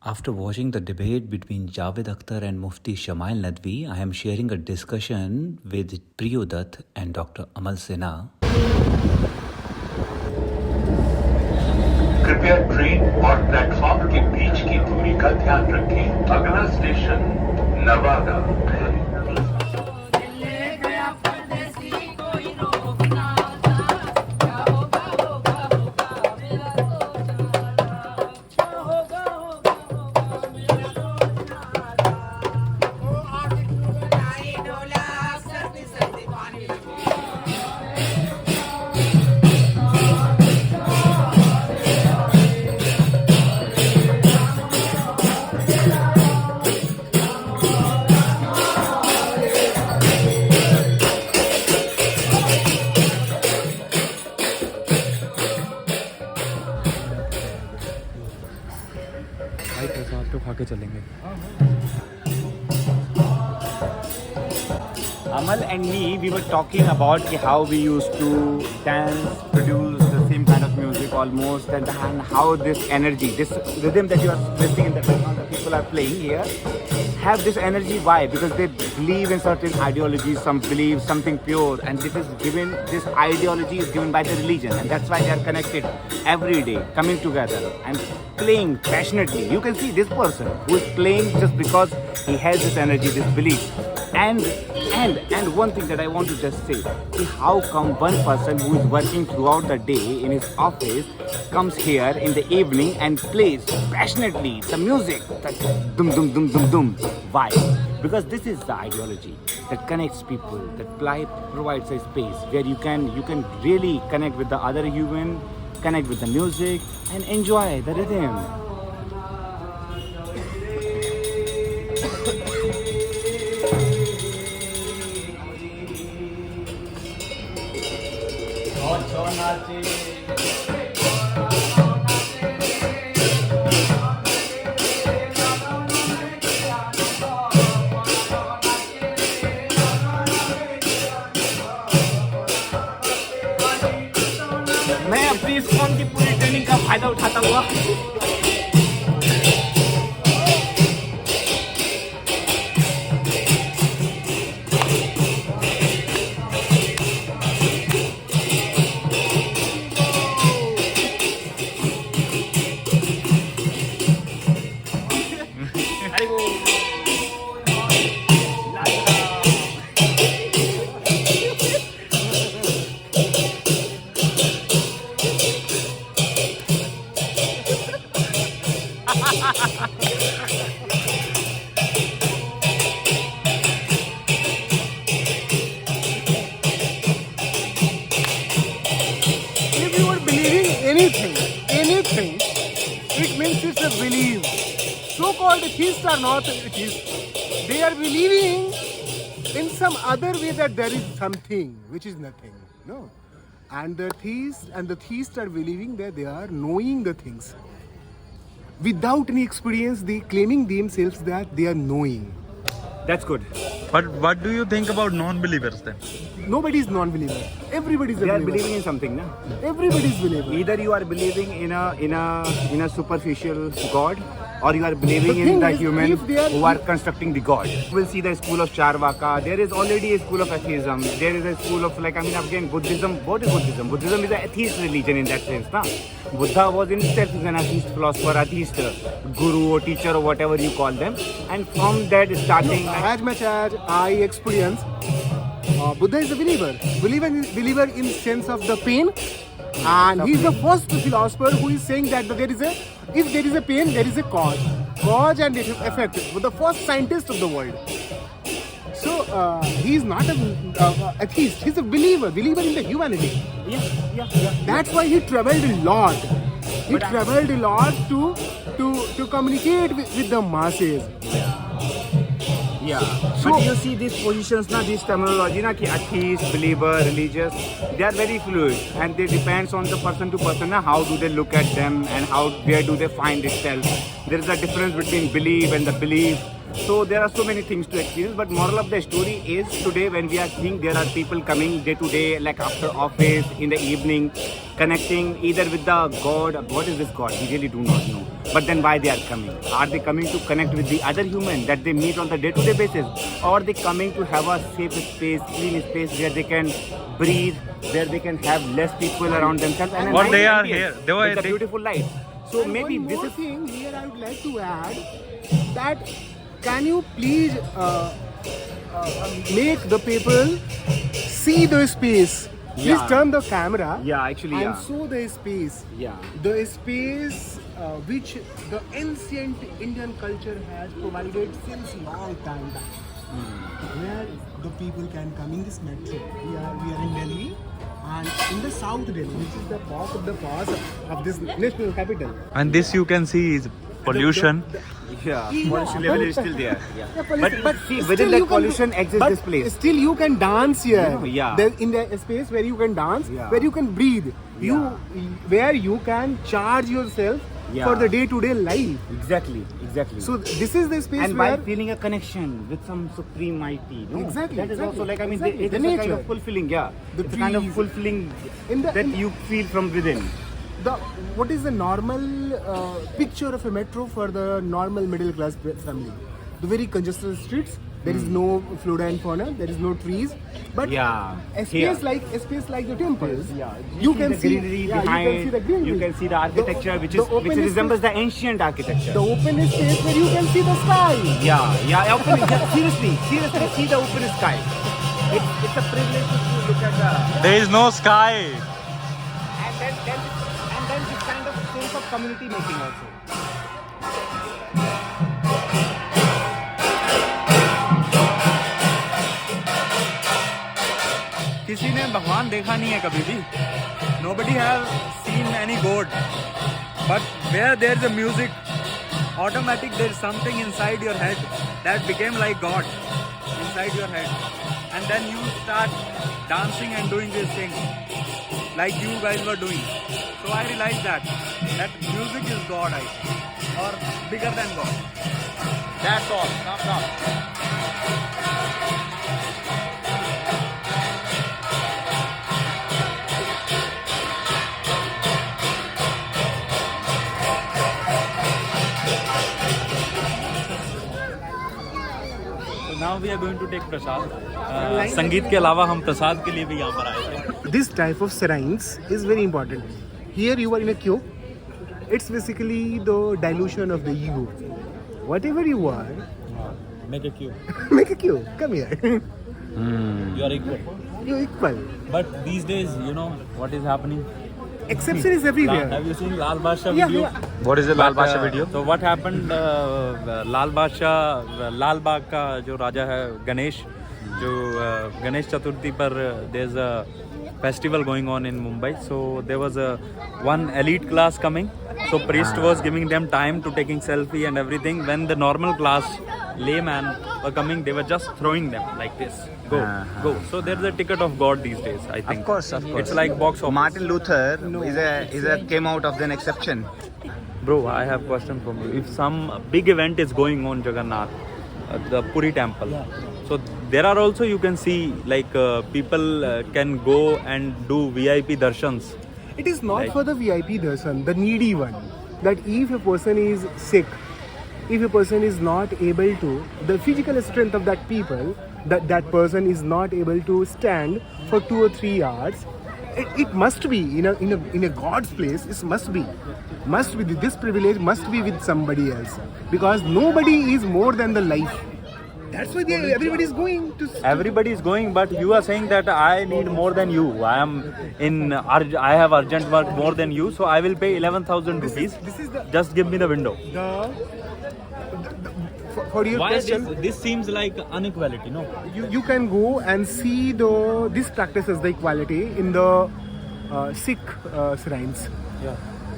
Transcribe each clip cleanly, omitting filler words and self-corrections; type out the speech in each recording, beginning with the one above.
After watching the debate between Javed Akhtar and Mufti Shamail Nadvi, I am sharing a discussion with Priyo Dutt and Dr. Amal Sinha. कृपया train और platform के बीच की दूरी का ध्यान रखें। अगला स्टेशन नवादा है। तो खा के चलेंगे। Amal and me, we were talking about how we used to dance, produce the same kind of music almost, and how this energy, this rhythm that you are listening in the background that people are playing here, have this energy. Why? Because they believe in certain ideologies, some believe something pure, and this ideology is given by the religion, and that's why they are connected every day, coming together and playing passionately. You can see this person who is playing just because he has this energy, this belief. And one thing that I want to just say, see how come one person who is working throughout the day in his office comes here in the evening and plays passionately the music, that dum dum dum dum dum. Why? Because this is the ideology that connects people, that provides a space where you can really connect with the other human, connect with the music and enjoy the rhythm. मैं अपनी इस phone की पूरी training का फायदा उठाता हुआ If you are believing anything, it means it's a belief. So-called atheists are not atheists. They are believing in some other way that there is something which is nothing. No. And the theists are believing that they are knowing the things. Without any experience, they claiming themselves that they are knowing. That's good. But what do you think about non-believers then? Nobody is non-believer. Everybody is a They are believer. believing in something, na? Everybody is believer. Either you are believing in a superficial God, or you are believing The in thing the is, human if they are- who are constructing the God. We'll see the school of Charvaka. There is already a school of atheism. There is a school of again Buddhism. What is Buddhism? Buddhism is an atheist religion in that sense, na? Buddha was himself an atheist philosopher, atheist guru or teacher or whatever you call them. And from that starting, As much as I experience, Buddha is a believer. Believer in sense of the pain, and he is the first philosopher who is saying that if there is a pain, there is a cause and effect. The first scientist of the world. So he is not an atheist. He is a believer in the humanity. yeah. That's why he traveled a lot. He traveled a lot to communicate with the masses. Yeah. So- But you see these positions, these terminology, ki atheist, believer, religious, they are very fluid and they depends on the person to person, how do they look at them and where do they find itself. there is a difference between belief and the belief. So there are so many things to experience, but moral of the story is today when we are seeing there are people coming day to day, like after office, in the evening, connecting either with the God. What is this God? We really do not know. But then why they are coming? Are they coming to connect with the other human that they meet on the day-to-day basis? Or are they coming to have a safe space, clean space where they can breathe, where they can have less people around themselves? And a What nice they are ambience here, with a beautiful light. So And maybe one this more is... thing here I would like to add that can you please make the people see the space? Please Yeah. turn the camera Yeah, actually, and yeah. show the space. Yeah. The space which the ancient Indian culture has provided since long time back. Where the people can come in this metro. We are in Delhi and in the South Delhi, which is the part of the past of this national capital. And this you can see is pollution. Yeah, Yeah, pollution level is still there. Yeah. Pollution- But see, still within you that pollution can, exists but this place. Still, you can dance here. Yeah. There, in the space where you can dance, Yeah. where you can breathe, where you can charge yourself Yeah. for the day-to-day life. Exactly. So this is the space And where by feeling a connection with some supreme mighty, no? Exactly, That is exactly, also like, I mean, exactly. it The is a kind nature. of fulfilling, yeah. The It's a kind of trees. fulfilling In the- that in- you feel from within. what is the normal picture of a metro for the normal middle class family? The very congested streets. There is no flora and fauna. There is no trees. But Yeah. a Here. space like the temples. Yeah, You can the see greenery yeah, behind. You can see the greenery. You can see the architecture, which the is open which space- resembles the ancient architecture. the open space where you can see the sky. Yeah, open. Yeah, seriously, see the open sky. It's a privilege to look at the There is no sky. and then this kind of sense of community making also. किसी ने भगवान देखा नहीं है कभी भी. Nobody have seen any god. But where there is a music, automatic there is something inside your head that became like God inside your head, and then you start dancing and doing these things like you guys were doing. So I realized that music is God, I think, or bigger than God. That's all. Stop. So now we are going to take prasad. संगीत के अलावा हम प्रसाद के लिए भी यहाँ पर आए थे. This type of shrines is very important. Here you are in a queue. It's basically the dilution of the ego. Whatever you are, Make a queue. make a queue. Come here. You are equal. You're equal. But these days, you know what is happening. Exception is everywhere. Have you seen Lal Badshah Yeah, video? yeah. What is the Lal Badshah video? So what happened? Lal Badshah, Lal Bagh का जो राजा है गणेश, जो गणेश चतुर्थी पर there's a festival going on in Mumbai. So there was a one elite class coming. So priest was giving them time to taking selfie and everything. When the normal class layman were coming, they were just throwing them like this. Go. So there's a ticket of God these days, I think. Of course. It's like box office. Martin Luther is a came out of an exception. Bro, I have a question from you. If some big event is going on Jagannath, the Puri temple, so there are also you can see like people can go and do VIP darshans. It is not Like- for the VIP darshan, the needy one. That if a person is sick, if a person is not able to, the physical strength of that people, that person is not able to stand for 2 or 3 hours, it must be in a God's place. It must be this privilege must be with somebody else, because nobody is more than the life. That's why everybody is going to. Everybody is going, but you are saying that I need more than you. I have urgent work more than you, so I will pay 11,000 rupees. This is the Just give me the window. For your Why question. this seems like inequality, no? You can go and see this practices the equality in the Sikh shrines. Yeah.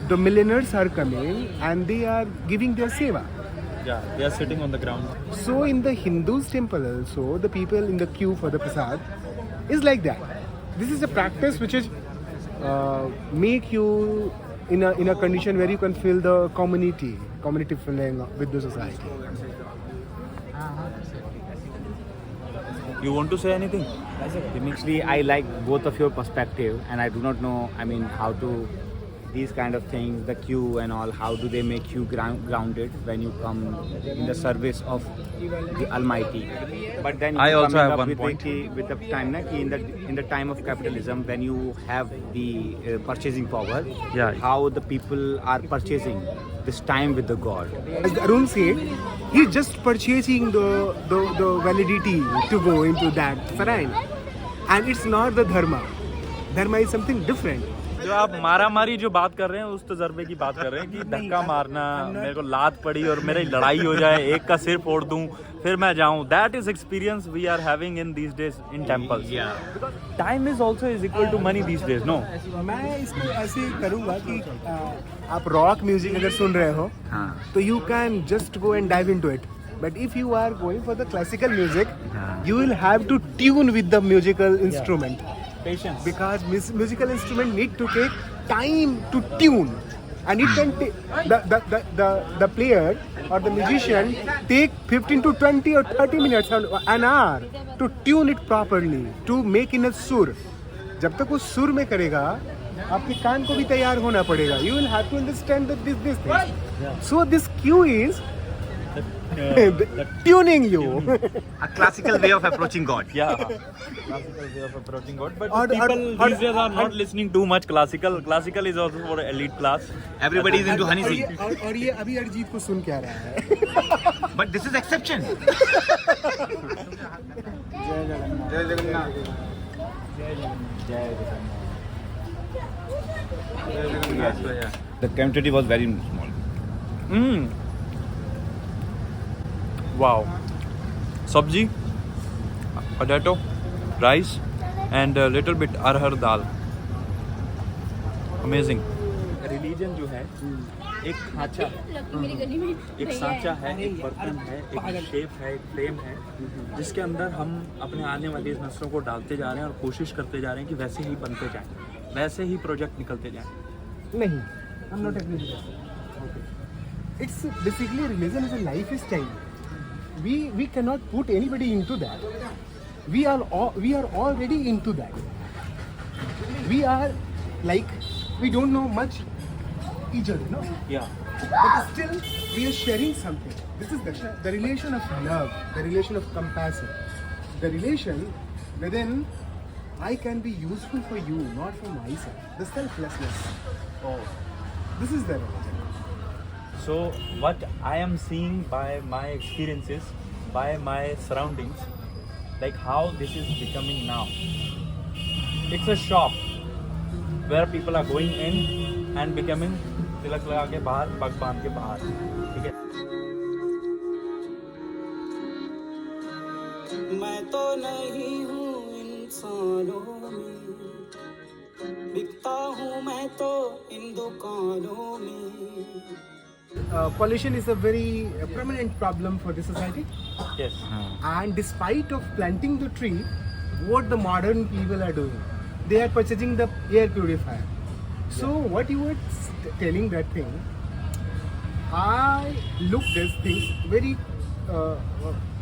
The millionaires are coming and they are giving their seva. Yeah, they are sitting on the ground. So in the Hindus temple also, the people in the queue for the prasad is like that. This is a practice which is make you in a condition where you can feel the community community feeling with the society. You want to say anything? Actually, I like both of your perspective, and I do not know. I mean, how to these kind of things, the queue and all. How do they make you grounded when you come in the service of the Almighty? But then I you also coming have up one point. with the time, na, ki in the time of capitalism, when you have the purchasing power, Yeah. how the people are purchasing this time with the God. As Arun said, he's just purchasing the validity to go into that shrine. And it's not the dharma. Dharma is something different. जो आप मारामारी जो बात कर रहे हैं उस तजर्बे की बात कर रहे हैं कि धक्का मारना, मेरे को लात पड़ी और मेरी लड़ाई हो जाए, एक का सिर फोड़ दूं, फिर मैं जाऊं. That is experience we are having in these days in temples. Yeah. Time is also is equal to money these days, no? मैं इसको ऐसे करूँगा कि आप रॉक म्यूजिक अगर सुन रहे हो तो you can just go and dive into it. But if you are going for the classical music, you will have to tune with the musical instrument. Patience. Because musical instrument need to take time to tune, and it can the player or the musician take 15 to 20 or 30 minutes or an hour to tune it properly, to make in a sur. जब तक वो सुर में करेगा आपके कान को भी तैयार होना पड़ेगा. You will have to understand that this thing. So this cue is tuning you. A classical way of approaching God. Yeah. Classical way of approaching God. But Or- people or- these days are not listening too much classical. Classical is also for elite class. Everybody is into honey और sing. ये और ये अभी अरिजीत को सुन क्या रहा है. But this is exception. The quantity was very small. Wow. Sabji, potato, rice, and a little bit arhar dal. Amazing. Religion जो है एक खांचा, एक सांचा है, एक बर्तन है, एक शेप है, एक फ्रेम है, जिसके अंदर हम अपने आने वाली इस नस्लों को डालते जा रहे हैं और कोशिश करते जा रहे हैं कि वैसे ही बनते जाएं, वैसे ही प्रोजेक्ट निकलते जाएं. नहीं, I'm not agree with that. Okay. It's basically religion is a lifestyle. We cannot put anybody into that. We are already into that. We are like we don't know much each other, no? Yeah. But still we are sharing something. This is the relation of love, the relation of compassion, the relation within I can be useful for you, not for myself. The selflessness. Oh. This is the religion. So what I am seeing by my experiences, by my surroundings, like how this is becoming now. It's a shop where people are going in and becoming तिलक लगा के बाहर, पग बांध के बाहर. ठीक है. मैं तो नहीं हूँ इंसानों में, बिकता हूँ मैं तो इन दुकानों में. Pollution is a very prominent problem for the society. Yes. And despite of planting the tree, what the modern people are doing, they are purchasing the air purifier. So what you were telling that thing, I look these things very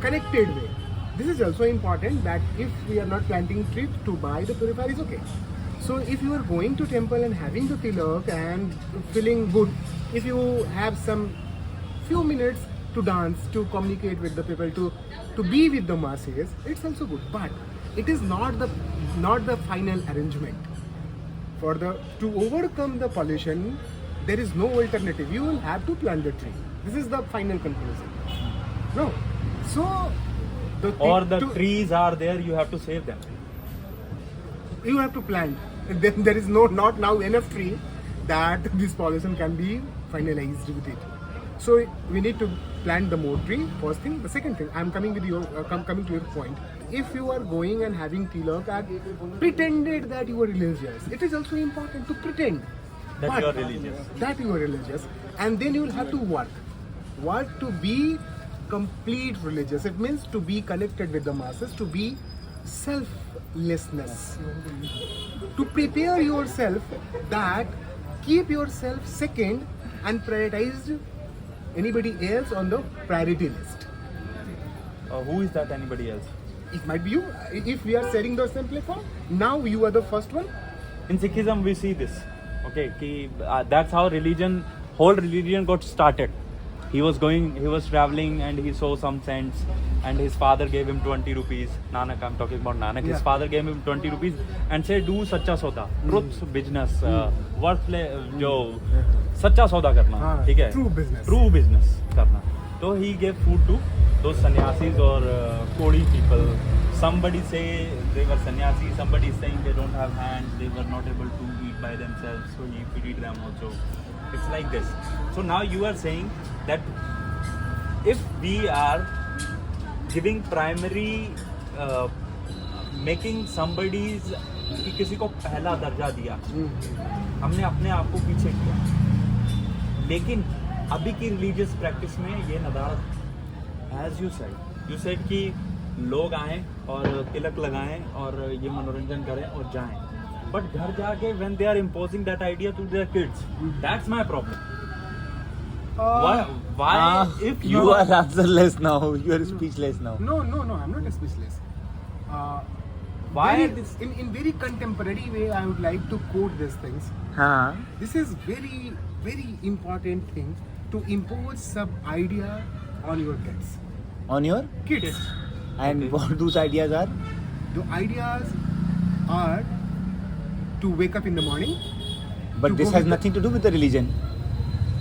connected way. This is also important that if we are not planting trees, to buy the purifier is okay. So if you are going to temple and having the tilak and feeling good, if you have some few minutes to dance, to communicate with the people, to be with the masses, it's also good. But it is not the final arrangement. To overcome the pollution, there is no alternative. You will have to plant the tree. This is the final conclusion. No. So Or the trees are there, you have to save them. You have to plant. Then there is not now enough tree that this pollution can be finalized with it. So we need to plant the more tree. First thing. The second thing, I'm coming with your coming to your point. If you are going and having tilak and pretended that you are religious, it is also important to pretend That you are religious. That you are religious, and then you will have to work to be complete religious. It means to be connected with the masses, to be selflessness, to prepare yourself that keep yourself second and prioritize anybody else on the priority list. Who is that anybody else? It might be you. If we are sharing the same platform, now you are the first one. In Sikhism we see this. Okay, that's how whole religion got started. He was traveling and he saw some saints and his father gave him 20 rupees. Nanak, I'm talking about Nanak. His Yeah. father gave him 20 rupees and said, do sacha soda, truth business, जो सच्चा सौदा करना, हाँ, ठीक है? true business. True business करना. So he gave food to those sannyasis or Kodi people. Somebody say they were sannyasis, somebody is saying they don't have hands, they were not able to eat by themselves, so he feed them also. It's like this. So now you are saying that if we are giving primary, making somebody's, कि किसी को पहला दर्जा दिया, हमने अपने आप को पीछे किया, लेकिन अभी की रिलीजियस प्रैक्टिस में ये नदारत, एज यू सेड कि लोग आएं और तिलक लगाएं और ये मनोरंजन करें और जाएं, बट घर जाके when they are imposing that idea to their kids, that's my problem. Why if You are answerless now. You are speechless now. No, I'm not a speechless. Why Very- this? in very contemporary way, I would like to quote these things. Huh? This is very, very important thing to impose some idea on your kids. On your? Kids. And Okay. what those ideas are? The ideas are to wake up in the morning. But To this go has with nothing to do with the religion.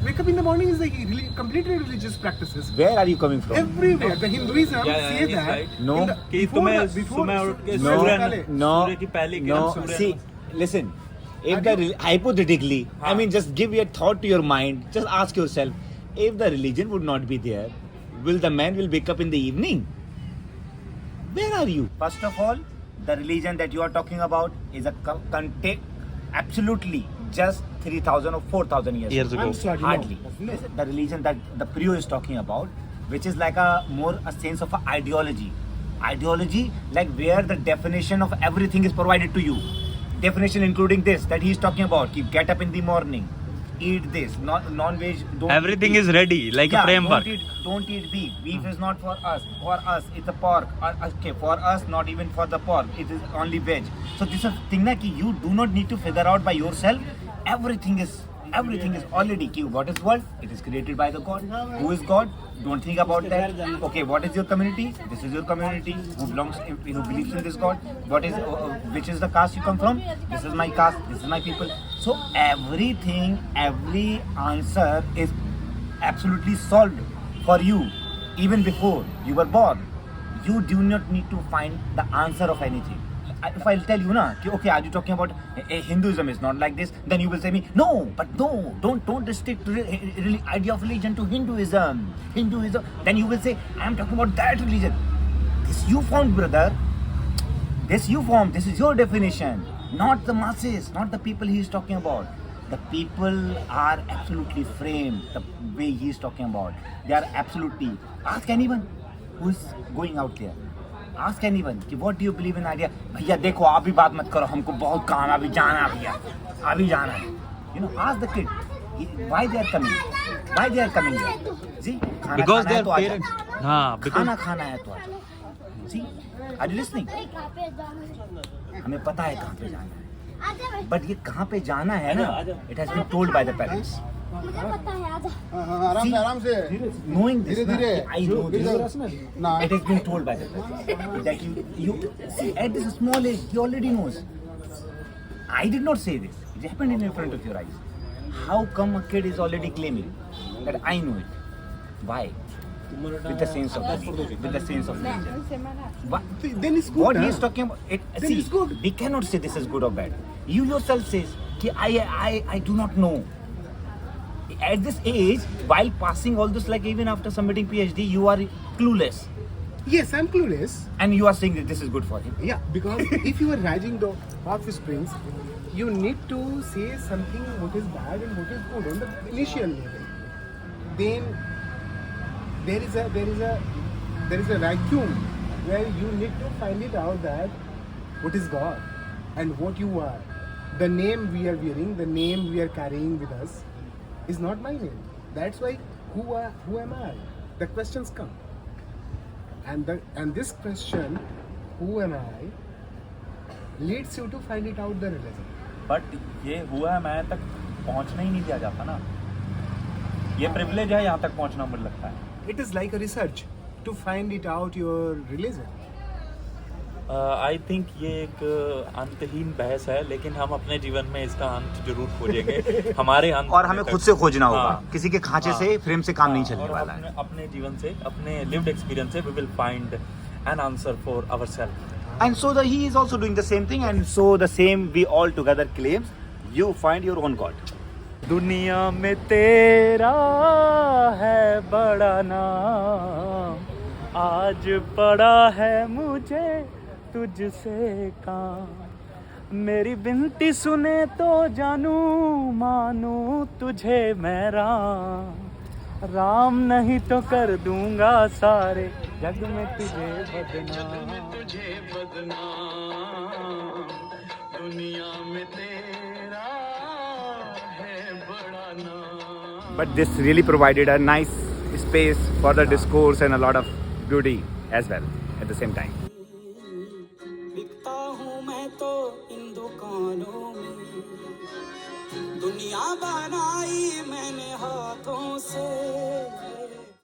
Wake up in the morning is like completely religious practices. Where are you coming from? Everywhere. The Hinduism Yeah, say he's that. right. No. in the- कि before तुम्हें the- before सुबह the- उठ के सूर्य सूर्य निकाले। No, सूर्य की पहले की no. Surya See, listen. If Have the you- hypothetically, I हाँ. mean, just give your thought to your mind. Just ask yourself, if the religion would not be there, will the man will wake up in the evening? Where are you? First of all, the religion that you are talking about is a context absolutely just 3,000 or 4,000 years I'm sorry. Hardly. No. The religion that the Priyo is talking about, which is like a more a sense of a ideology. Ideology, like where the definition of everything is provided to you. Definition including this that he is talking about. Keep get up in the morning, eat this, non-veg. Don't Everything eat. is ready, like a framework. Don't eat beef. Beef is not for us. For us, it's a pork. Okay, for us, not even for the pork. It is only veg. So this is a thing that you do not need to figure out by yourself. Everything is already key. What is world? It is created by the God. Who is God? Don't think about that. Okay, what is your community? This is your community. Who believes in this God? What is which is the caste you come from? This is my caste. This is my people. So everything, every answer is absolutely solved for you even before you were born. You do not need to find the answer of anything. If I'll tell you na, okay, are you talking about Hinduism is not like this, then you will say me, no, don't restrict idea of religion to Hinduism. Then you will say, I'm talking about that religion. This you found, brother. This you formed. This is your definition, not the masses, not the people he is talking about. The people are absolutely framed the way he is talking about. They are absolutely. Ask anyone who is going out there. Ask anyone कि what do you believe in idea? भैया देखो आप भी बात मत करो हमको बहुत काम है अभी जाना भैया अभी जाना है. You know, ask the kid why they are coming here. See, खाना Because खाना they है are तो आजा. parents. हाँ, because खाना खाना है तो आजा. See, are you listening? हमें पता है कहाँ पे जाना है. But ये कहाँ पे जाना है ना? It has been told by the parents. आराम से Knowing this, धीरे-धीरे. I know this. ना It has been told by the parents that you see at this small age he already knows. I did not say this. It happened in front of your eyes. How come a kid is already claiming that I know it? Why? With the sense of nature. What? then it's good. What he huh? is talking about, Then see, it's good. we cannot say this is good or bad. You yourself says, कि I do not know. At this age, while passing all this, like even after submitting PhD, you are clueless. Yes, I'm clueless. And you are saying that this is good for him. Yeah, because if you are rising the hot springs, you need to say something what is bad and what is good on the initial level. Then there is a vacuum where you need to find it out that what is God and what you are. The name we are wearing, the name we are carrying with us is not my name. That's why who am I? The questions come, and this question, who am I, leads you to find it out the religion. But ये हुआ मैं तक पहुंचना ही नहीं दिया जाता ना, ये प्रिविलेज है यहाँ तक पहुंचना मुझे लगता है. It is like a research to find it out your religion. I think ये एक अंतहीन बहस है, लेकिन हम अपने जीवन में इसका अंत जरूर खोजेंगे. हमारे अंत और हमें खुद से खोजना होगा. हाँ. किसी के खांचे से फ्रेम से काम नहीं चलने और वाला है. अपने जीवन से, अपने लिव्ड एक्सपीरियंस से we will find an answer for ourselves. And so he is also doing the same thing, and so the same we all together claim. You find your own God. दुनिया में तेरा है बड़ा नाम, आज पड़ा है मुझे तुझसे काम. मेरी बिनती सुने तो जानू मानू तुझे मैं राम, राम नहीं तो कर दूंगा सारे जग में तुझे बदनाम, दुनिया में तेरा है बड़ा नाम. But this really provided a nice space for the discourse and a lot of beauty as well at the same time. बिकता हूँ मैं तो इन दुकानों में, दुनिया बनाई मैंने हाथों से.